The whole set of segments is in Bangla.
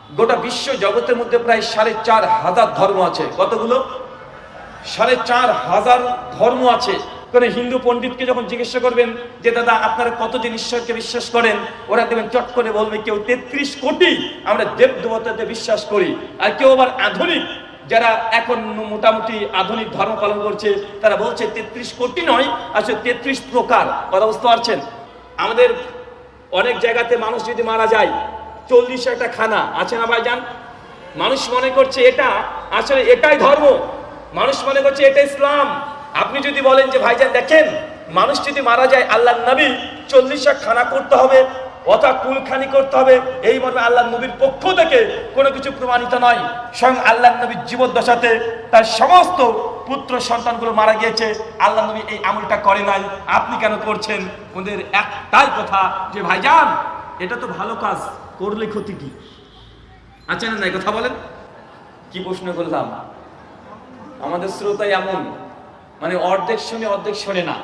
গোটা বিশ্ব জগতের মধ্যে প্রায় 4,500 ধর্ম আছে। কতগুলো? 4,500 ধর্ম আছে। কোন হিন্দু পণ্ডিতকে যখন জিজ্ঞাসা করবেন যে দাদা আপনারা কতজন ঈশ্বরকে বিশ্বাস করেন, ওরা দেখবেন চট করে বলবে কেউ 33 কোটি আমরা দেব দেবতাতে বিশ্বাস করি। আর কেউ আবার আধুনিক, যারা এখন মোটামুটি আধুনিক ধর্ম পালন করছে, তারা বলছে 33 কোটি নয়, আসলে 33 প্রকার। কথা বুঝতে পারছেন? আমাদের অনেক জায়গাতে মানুষ যদি মারা যায় 40টা খানা আছে না ভাইজান? মানুষ মনে করছে এটা আসলে এটাই ধর্ম, মানুষ মনে করছে এটা ইসলাম। আপনি যদি বলেন যে ভাইজান দেখেন, মানুষ যদি মারা যায় আল্লাহর নবী 40টা খানা করতে হবে অথবা কুলখানি করতে হবে, এই মর্মে আল্লাহর নবীর পক্ষ থেকে কোনো কিছু প্রমাণিত নয়। স্বয়ং আল্লাহর নবীর জীবদ্দশাতে তার সমস্ত পুত্র সন্তানগুলো মারা গিয়েছে, আল্লাহ নবী এই আমলটা করে নাই, আপনি কেন করছেন? ওদের একটাই কথা যে ভাইজান এটা তো ভালো কাজ, করলে ক্ষতি কি? আচ্ছা না নাই? কথা বলেন। কি প্রশ্ন করলাম? আমাদের শ্রোতাই এমন, মানে অর্ধেক শুনে অর্ধেক শোনে না।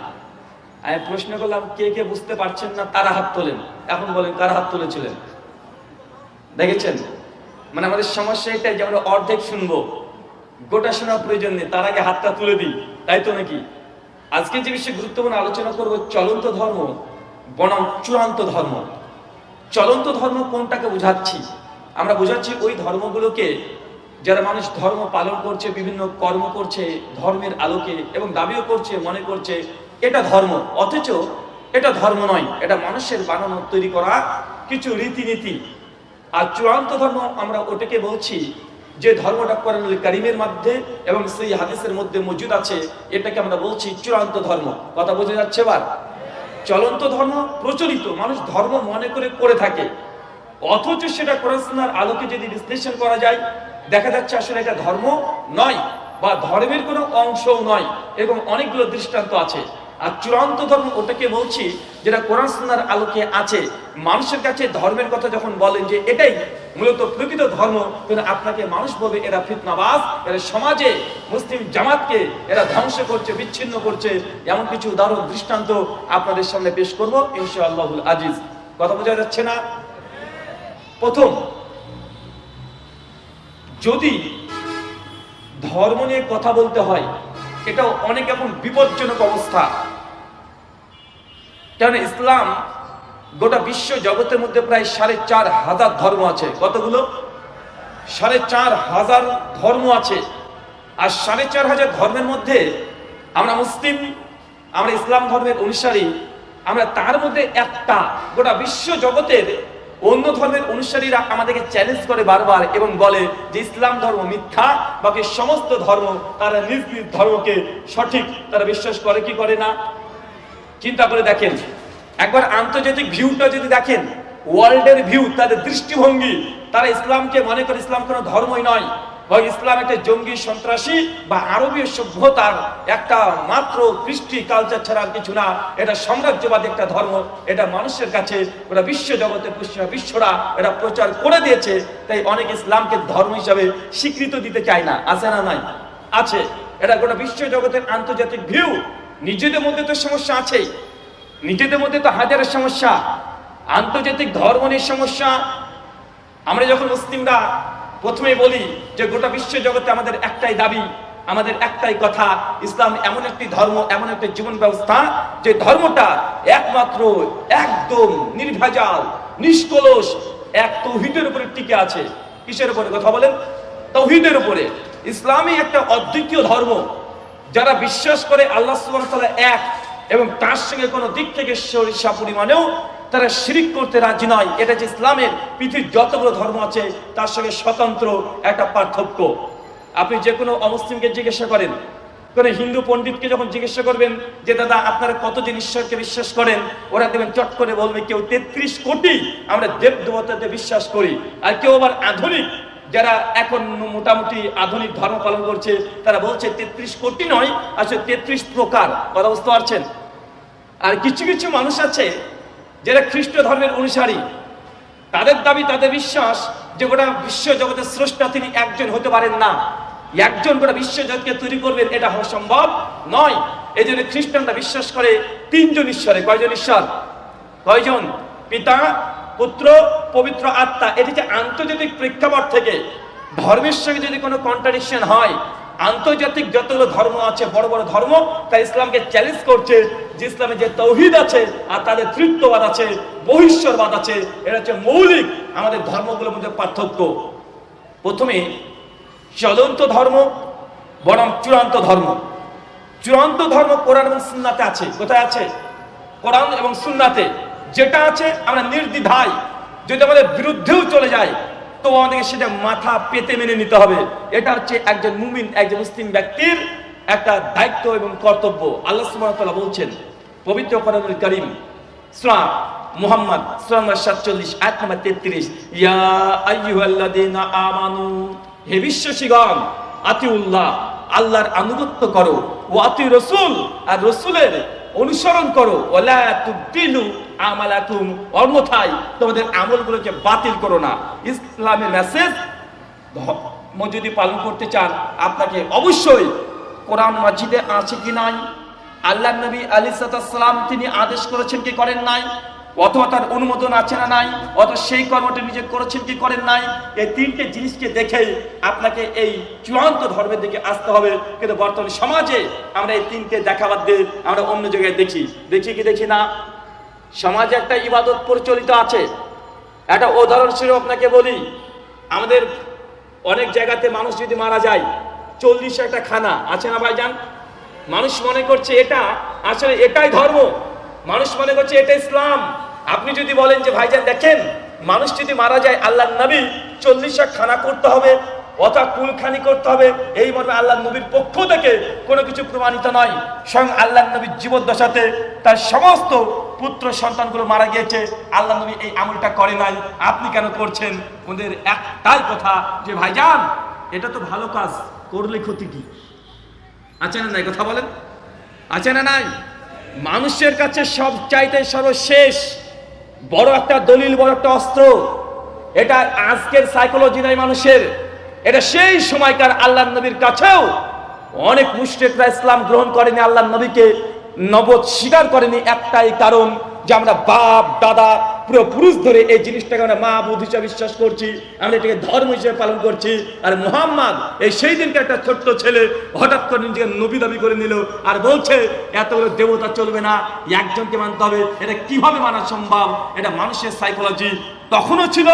আমি প্রশ্ন করলাম কে কে বুঝতে পারছেন না তারা হাত তোলেন। এখন বলেন কারা হাত তুলেছিলেন? দেখেছেন? মানে আমাদের সমস্যা এটাই যে আমরা অর্ধেক শুনবো, গোটা শোনার প্রয়োজন নেই, তার আগে হাতটা তুলে দিই, তাই তো নাকি? আজকে যে বিষয়ে গুরুত্বপূর্ণ আলোচনা করবো চলন্ত ধর্ম বনাম চূড়ান্ত ধর্ম। চলন্ত ধর্ম কোনটাকে বোঝাচ্ছি? আমরা বোঝাচ্ছি ওই ধর্মগুলোকে যারা মানুষ ধর্ম পালন করছে, বিভিন্ন কর্ম করছে ধর্মের আলোকে এবং দাবিও করছে, মনে করছে এটা ধর্ম, অথচ এটা ধর্ম নয়, এটা মানুষের বানানো তৈরি করা কিছু রীতিনীতি। আর চূড়ান্ত ধর্ম আমরা ওটাকে বলছি যে ধর্মটা কোরআনুল কারীমের মধ্যে এবং সেই হাদিসের মধ্যে মজুদ আছে, এটাকে আমরা বলছি চূড়ান্ত ধর্ম। কথা বোঝা যাচ্ছে? এবার চলন্ত ধর্ম প্রচলিত, মানুষ ধর্ম মনে করে করে থাকে, অথচ সেটা কোরআনের আলোকে যদি বিশ্লেষণ করা যায় দেখা যাচ্ছে আসলে এটা ধর্ম নয় বা ধর্মের কোনো অংশও নয়। এরকম অনেকগুলো দৃষ্টান্ত আছে। আর চূড়ান্ত ধর্ম ওটাকে বলছি যেটা কোরআন সুন্নাহর আলোকে আছে। মানুষের কাছে ধর্মের কথা যখন বলেন যে এটাই মূলত প্রকৃত ধর্ম, কিন্তু আপনাকে মানুষ বলবে এরা ফিতনাবাজ, এরা সমাজে মুসলিম জামাতকে এরা ধ্বংস করছে, বিচ্ছিন্ন করছে। এমন কিছু উদাহরণ দৃষ্টান্ত আপনাদের সামনে পেশ করবো ইনশাআল্লাহুল আজিজ। কথা বোঝা যাচ্ছে না? প্রথম, যদি ধর্ম নিয়ে কথা বলতে হয়, এটা অনেক এখন বিপজ্জনক অবস্থা। কারণ ইসলাম গোটা বিশ্ব জগতের মধ্যে প্রায় 4,500 ধর্ম আছে। কতগুলো? 4,500 ধর্ম আছে। আর 4,500 ধর্মের মধ্যে আমরা মুসলিম, আমরা ইসলাম ধর্মের অনুসারী, আমরা তার মধ্যে একটা, গোটা বিশ্ব জগতের অন্য ধর্মের অনুসারীরা আমাদেরকে চ্যালেঞ্জ করে বারবার এবং বলে যে ইসলাম ধর্ম মিথ্যা, বাকি সমস্ত ধর্ম তারা নিজ নিজ ধর্মকে সঠিক তারা বিশ্বাস করে কি করে না। চিন্তা করে দেখেন, একবার আন্তর্জাতিক ভিউটা যদি দেখেন, ওয়ার্ল্ডের ভিউ, তাদের দৃষ্টিভঙ্গি, তারা ইসলামকে মনে করে ইসলাম কোনো ধর্মই নয়, বরং ইসলাম একটা জঙ্গি, সন্ত্রাসী বা আরবীয় সভ্যতার একটা মাত্র কৃষ্টি কালচার ছাড়া আর কিছু না। এটা সাম্রাজ্যবাদী একটা ধর্ম। এটা মানুষের কাছে ওরা বিশ্ব জগতে বিশ্বরা এটা প্রচার করে দিয়েছে। তাই অনেক ইসলামকে ধর্ম হিসাবে স্বীকৃত দিতে চায় না। আছে না নাই? আছে। এটা গোটা বিশ্ব জগতের আন্তর্জাতিক ভিউ। নিজেদের মধ্যে তো সমস্যা আছেই, নিজেদের মধ্যে তো হাজারের সমস্যা, আন্তর্জাতিক ধর্ম নিয়ে সমস্যা। আমরা যখন মুসলিমরা প্রথমে বলি যে গোটা বিশ্ব জগতে আমাদের একটাই দাবি, আমাদের একটাই কথা, ইসলাম এমন একটি ধর্ম, এমন একটি জীবন ব্যবস্থা যে ধর্মটা একমাত্র একদম নির্ভেজাল, নিষ্কলুষ এক তাওহীদের উপরে টিকে আছে। কিসের উপরে? কথা বলেন। তাওহীদের উপরে। ইসলামই একটা অদ্বিতীয় ধর্ম, যারা বিশ্বাস করে আল্লাহ সুবহানাহু ওয়া তাআলা এক এবং তার সঙ্গে কোনো দিক থেকে সরিষা পরিমাণেও তারা শিরিক করতে রাজি নয়। এটা যে ইসলামের পৃথিবীর যতগুলো ধর্ম আছে তার সঙ্গে স্বতন্ত্র একটা পার্থক্য। আপনি যে কোনো অমুসলিমকে জিজ্ঞাসা করেন, কোনো হিন্দু পণ্ডিতকে যখন জিজ্ঞাসা করবেন যে দাদা আপনারা কতজন ঈশ্বরকে বিশ্বাস করেন, ওরা দেখবেন চট করে বলবে কেউ 33 কোটি আমরা দেব দেবতাতে বিশ্বাস করি। আর কেউ আবার আধুনিক, যারা এখন মোটামুটি আধুনিক ধর্ম পালন করছে, তারা বলছে 33 কোটি নয়, আসলে 33 প্রকার। কথা বুঝতে পারছেন? আর কিছু কিছু মানুষ আছে যারা খ্রিস্ট ধর্মের অনুসারী, তাদের দাবি, তাদের বিশ্বাস যে গোটা বিশ্ব জগতের স্রষ্টা তিনি একজন হতে পারেন না, একজন গোটা বিশ্ব জগৎকে তৈরি করবেন এটা হওয়া সম্ভব নয়। এই জন্য খ্রিস্টানরা বিশ্বাস করে 3জন ঈশ্বরে। কয়জন ঈশ্বর? কয়জন? পিতা, পুত্র, পবিত্র আত্মা। এটি যে আন্তর্জাতিক প্রেক্ষাপট থেকে ধর্মের সঙ্গে যদি কোনো কন্ট্রাডিকশন হয়, আন্তর্জাতিক যতগুলো ধর্ম আছে, বড় বড় ধর্ম, তা ইসলামকে চ্যালেঞ্জ করছে যে ইসলামে যে তৌহিদ আছে আর তাদের তৃত্ববাদ আছে, বহিষ্করবাদ আছে, এটা হচ্ছে মৌলিক আমাদের ধর্মগুলোর মধ্যে পার্থক্য। প্রথমে চলন্ত ধর্ম বনাম চূড়ান্ত ধর্ম। চূড়ান্ত ধর্ম কোরআন এবং সুন্নাতে আছে। কোথায় আছে? কোরআন এবং সুন্নাতে যেটা আছে আমরা নির্দ্বিধায়, যদি আমাদের বিরুদ্ধেও চলে যায় তো আমাদেরকে সেটা মাথা পেতে মেনে নিতে হবে। এটা হচ্ছে একজন মুমিন, একজন মুসলিম ব্যক্তির একটা দায়িত্ব এবং কর্তব্য। আল্লাহ সুবহানাহু ওয়া তাআলা বলছেন পবিত্র কোরআনুল কারীম সূরা মুহাম্মদ সূরা নম্বর 47 আয়াত নম্বর 33, ইয়া আইয়ুহাল্লাযীনা আমানু, হে বিশ্বাসীগণ, আতিউল্লাহ, আল্লাহর আনুগত্য করো, ও আতি রাসূল, আর রাসূলের অনুসরণ করো, ওয়ালা তুবতিলু আমালাকুম, অন্যথায় তোমাদের আমলগুলোকে বাতিল করো না। ইসলামের মেসেজ যদি পালন করতে চান আপনাকে অবশ্যই কোরআন মাজিদে আছে কি নাই, আল্লাহ নবী আলাইহিস সালাম তিনি আদেশ করেছেন কি করেন নাই, অথবা তার অনুমোদন আছে না নাই, অথবা সেই কর্মটি নিজে করেছেন কি করেন নাই, এই তিনটে জিনিসকে দেখেই আপনাকে এই চূড়ান্ত ধর্মের দিকে আসতে হবে। কিন্তু বর্তমান সমাজে আমরা এই তিনটে দেখা বাদ দিয়ে আমরা অন্য জায়গায় দেখি কি দেখি না। সমাজে একটা ইবাদত পরিচালিত আছে। একটা উদাহরণস্বরূপ আপনাকে বলি, আমাদের অনেক জায়গাতে মানুষ যদি মারা যায় 40 একটা খানা আছে না ভাইজান? মানুষ মনে করছে এটা আসলে এটাই ধর্ম, মানুষ মনে করছে এটা ইসলাম। আপনি যদি বলেন যে ভাইজান দেখেন, মানুষ যদি মারা যায় আল্লাহর নবী 40 খানা করতে হবে অথবা কুলখানি করতে হবে, এই মর্মে আল্লাহ নবীর পক্ষ থেকে কোনো কিছু প্রমাণিত নয়। স্বয়ং আল্লাহ নবীর জীবদ্দশাতে তার সমস্ত পুত্র সন্তানগুলো মারা গিয়েছে, আল্লাহ নবী এই আমলটা করে নাই, আপনি কেন করছেন? ওদের একটাই কথা যে ভাইজান এটা তো ভালো কাজ, করলে ক্ষতি কি? আছে না নাই? কথা বলেন, আছে না নাই? মানুষের কাছে সব চাইতে সর্বশেষ বড় একটা দলিল, বড় একটা অস্ত্র, এটা আজকের সাইকোলজি নাই মানুষের, এটা সেই সময়কার আল্লাহ নবীর কাছেও অনেক মুশরিকরা ইসলাম গ্রহণ করেনি, আল্লাহ নবীকে নবত স্বীকার করেনি। একটাই কারণ যে আমরা বাপ দাদা পুরো পুরুষ ধরে এই জিনিসটাকে আমরা মাবুদ হিসেবে বিশ্বাস করছি, আমরা এটাকে ধর্ম হিসেবে পালন করছি। আর মুহাম্মদ এই সেই দিনকে একটা ছোট্ট ছেলে হঠাৎ করে নিজেকে নবী দাবি করে নিল আর বলছে এতগুলো দেবতা চলবে না, একজনকে মানতে হবে। এটা কিভাবে মানা সম্ভব? এটা মানুষের সাইকোলজি তখনও ছিল,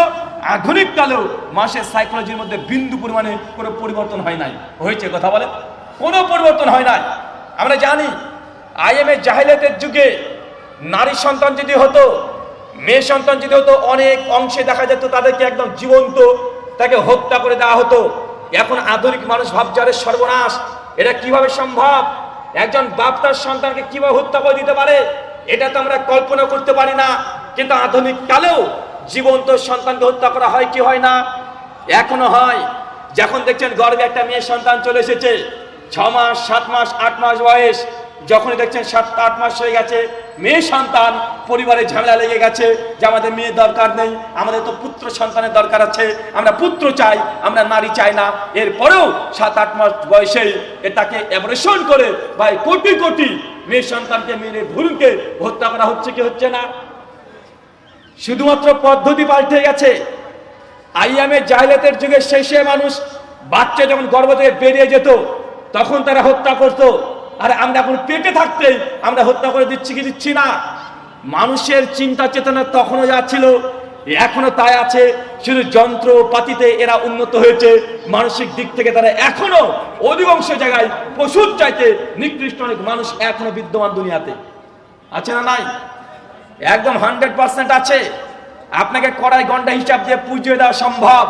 আধুনিক কালেও মানুষের সাইকোলজির মধ্যে বিন্দু পরিমাণে কোনো পরিবর্তন হয় নাই। হয়েছে? কথা বলে, কোনো পরিবর্তন হয় নাই। আমরা জানি আইএমএ জাহিলিয়াতের যুগে নারী সন্তান যদি হতো, মেয়ে সন্তান যদি হতো, অনেক অংশে দেখা যেত তাদেরকে একদম জীবন্ত তাকে হত্যা করে দেওয়া হতো। এখন আধুনিক মানুষ ভাবছে আরে সর্বনাশ, এটা কিভাবে সম্ভব? একজন বাপ তার সন্তানকে কিভাবে হত্যা করে দিতে পারে? এটা তো আমরা কল্পনা করতে পারি না। কিন্তু আধুনিক কালেও জীবন্ত সন্তানকে হত্যা করা হয় কি হয় না? এখনো হয়। যখন দেখছেন গর্ভে একটা মেয়ে সন্তান চলে এসেছে, 6 মাস 7 মাস 8 মাস বয়স, যখনই দেখছেন 7-8 মাস হয়ে গেছে, মেয়ে সন্তান, পরিবারে ঝামেলা লেগে গেছে যে আমাদের মেয়ে দরকার নেই, আমাদের তো পুত্র সন্তানের দরকার আছে, আমরা পুত্র চাই, আমরা নারী চাই না। এরপরেও 7-8 মাস বয়সেই তাকে অ্যাবরেশন করে ভাই কোটি কোটি মেয়ে সন্তানকে মেরে ভুলকে হত্যা করা হচ্ছে কি হচ্ছে না? শুধুমাত্র পদ্ধতি পাল্টে গেছে। আইয়ামে জাহিলিয়াতের যুগের শেষে মানুষ বাচ্চা যখন গর্ভ থেকে বেরিয়ে যেত তখন তারা হত্যা করত, আর আমরা এখন পেটে থাকতেই আমরা হত্যা করে দিচ্ছি কি দিচ্ছি না? মানুষের চিন্তা চেতনা তখনও যা ছিল এখনো তাই আছে, শুধু যন্ত্রপাতিতে এরা উন্নত হয়েছে। মানসিক দিক থেকে তারা এখনো অধিকাংশ জায়গায় পশুর চাইতে নিকৃষ্ট অনেক মানুষ এখনো বিদ্যমান দুনিয়াতে। আছে না নাই? একদম 100% আছে। আপনাকে কড়াই গন্ডা হিসাব দিয়ে পুজিয়ে দেওয়া সম্ভব।